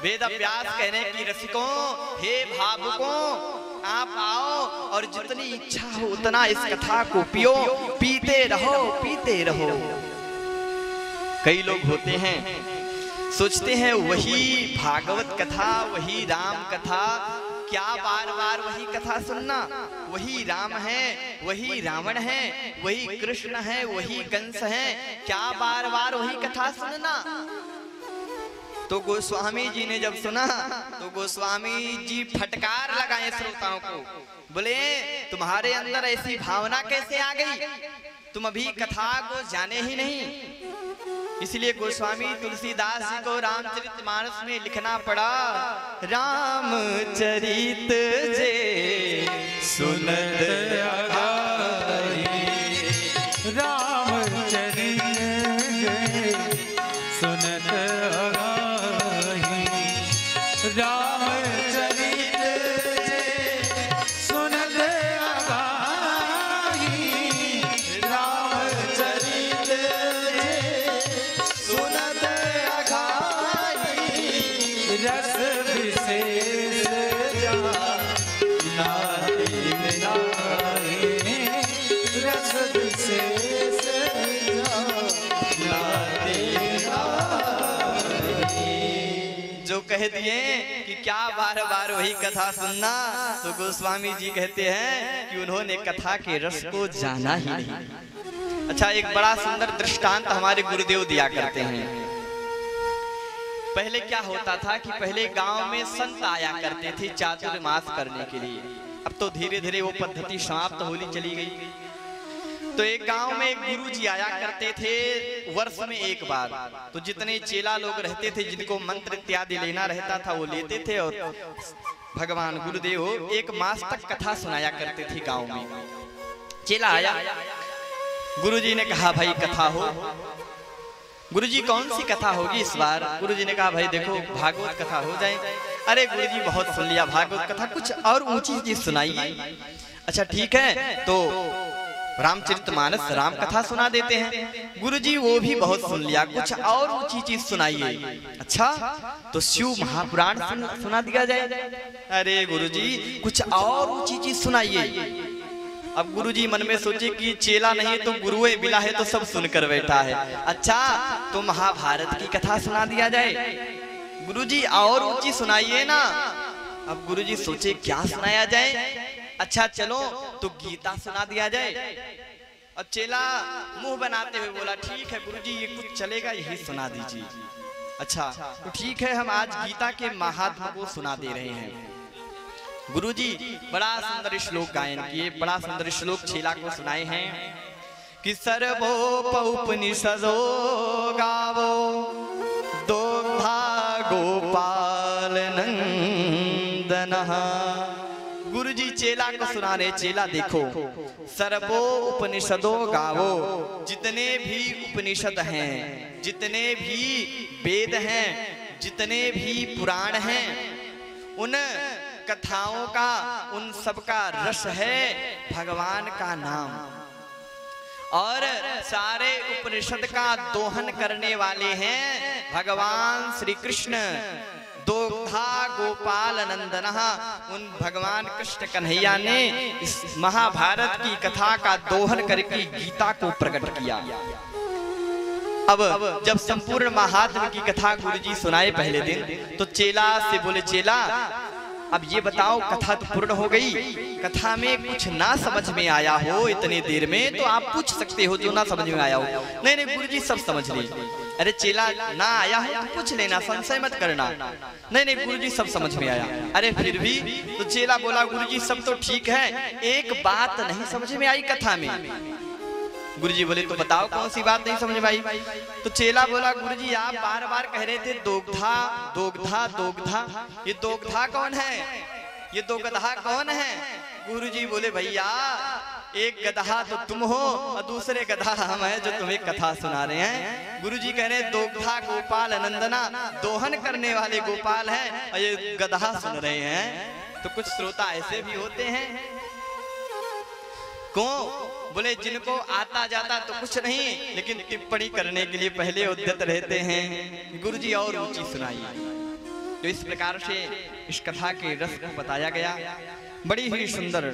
वेद व्यास कह रहे हैं कि रसिकों, हे भावुकों, आप आओ और जितनी इच्छा हो उतना इस कथा को पियो, पीते रहो, पीते रहो। कई लोग होते हैं सोचते हैं वही भागवत कथा, वही राम कथा, क्या बार बार वही कथा सुनना? वही राम है, वही रावण है, वही कृष्ण है, वही कंस है, क्या बार बार वही कथा सुनना? तो गोस्वामी जी ने जब सुना तो गोस्वामी जी फटकार लगाए श्रोताओं को, बोले तुम्हारे अंदर ऐसी भावना कैसे आ गई? तुम अभी कथा को जाने ही नहीं। इसलिए गोस्वामी तुलसीदास जी को रामचरितमानस में लिखना पड़ा, रामचरित जे सुनत आगाही, रामचरित जे सुनत आगाही, रामचरित जे सुनत आगाही, रामचरित रस विशेष रस विशेष जो कह दिए कि क्या बार बार वही कथा सुनना, तो गोस्वामी जी कहते हैं कि उन्होंने कथा के रस को जाना ही नहीं। अच्छा, एक बड़ा सुंदर दृष्टांत हमारे गुरुदेव दिया करते हैं। पहले क्या होता था कि पहले गांव में संत आया करते थे चातुर्मास करने के लिए। अब तो धीरे धीरे वो पद्धति समाप्त होली चली गई। तो एक गांव में एक गुरु जी आया करते थे वर्ष में एक बार। तो जितने चेला लोग रहते थे जिनको मंत्र इत्यादि लेना रहता था वो लेते थे, और भगवान गुरुदेव एक मास तक कथा सुनाया करते थे गाँव में। चेला आया, गुरुजी ने कहा भाई कथा हो। गुरुजी कौन सी कथा होगी इस बार? गुरुजी ने कहा भाई देखो भागवत कथा हो जाए। अरे गुरुजी बहुत सुन लिया भागवत कथा, कुछ और ऊंची चीज सुनाइए। अच्छा ठीक है, तो रामचरितमानस राम कथा सुना देते हैं। गुरुजी वो भी बहुत सुन लिया, कुछ और ऊंची चीज सुनाइए। अच्छा तो शिव महापुराण सुना दिया जाए। अरे गुरुजी कुछ और ऊंची चीज सुनाइए। अब गुरुजी मन में सोचे कि चेला नहीं तो गुरुए मिला है तो सब सुनकर बैठा है। अच्छा तो महाभारत की कथा सुना दिया जाए। गुरुजी और ऊंची सुनाइए ना। अब गुरुजी सोचे क्या सुनाया जाए। अच्छा चलो तो गीता सुना दिया जाए। अब चेला मुंह बनाते हुए बोला ठीक है गुरुजी ये कुछ चलेगा, यही सुना दीजिए। अच्छा तो ठीक है, हम आज गीता के महात्म्य को सुना दे रहे हैं। गुरुजी बड़ा सुंदर श्लोक गायन किए, बड़ा सुंदर श्लोक चेला को सुनाए हैं कि सर्वोपनिषदो गावो दोग्धा गोपाल नंदनः। गुरुजी चेला को सुना रहे, चेला देखो सर्वो उपनिषदो गावो, जितने भी उपनिषद हैं, जितने भी वेद हैं, जितने भी पुराण हैं, उन कथाओं का, उन सब का रस है भगवान का नाम। और सारे उपनिषद का दोहन करने वाले हैं भगवान श्री कृष्ण। दोग्धा गोपाल नंदनः, उन भगवान कृष्ण कन्हैया ने इस महाभारत की कथा का दोहन करके गीता को प्रकट किया। अब जब संपूर्ण महात्म्य की कथा गुरुजी सुनाए पहले दिन, तो चेला से बोले चेला अब ये बताओ कथा तो पूर्ण हो गई, कथा में कुछ ना समझ में आया हो इतने देर में तो आप पूछ सकते हो जो ना समझ में आया हो। नहीं नहीं गुरुजी सब समझ ली। अरे चेला ना आया हो तो पूछ लेना, संशय मत करना। नहीं नहीं गुरुजी सब समझ में आया। अरे फिर भी? तो चेला बोला गुरुजी सब तो ठीक है, एक बात नहीं समझ में आई कथा में। गुरुजी बोले तो बताओ कौन सी बात नहीं समझ में आई? तो चेला बोला गुरुजी आप बार बार कह रहे थे दोग्धा दोग्धा दोग्धा, ये दोग्धा कौन है? ये दो गधा कौन है? गुरुजी बोले भैया एक गधा तो तुम हो और दूसरे गधा हम हैं जो तुम्हें कथा सुना रहे हैं। गुरुजी कह रहे दोग्धा गोपाल नंदना, दोहन करने वाले गोपाल हैं और ये गधा सुन रहे हैं। तो कुछ श्रोता ऐसे भी होते हैं कौन बोले जिनको आता जाता तो कुछ नहीं, लेकिन टिप्पणी करने के लिए पहले उद्यत रहते हैं। गुरुजी और ऊंची सुनाइए। तो इस प्रकार से इस कथा के रस को बताया गया। बड़ी ही सुंदर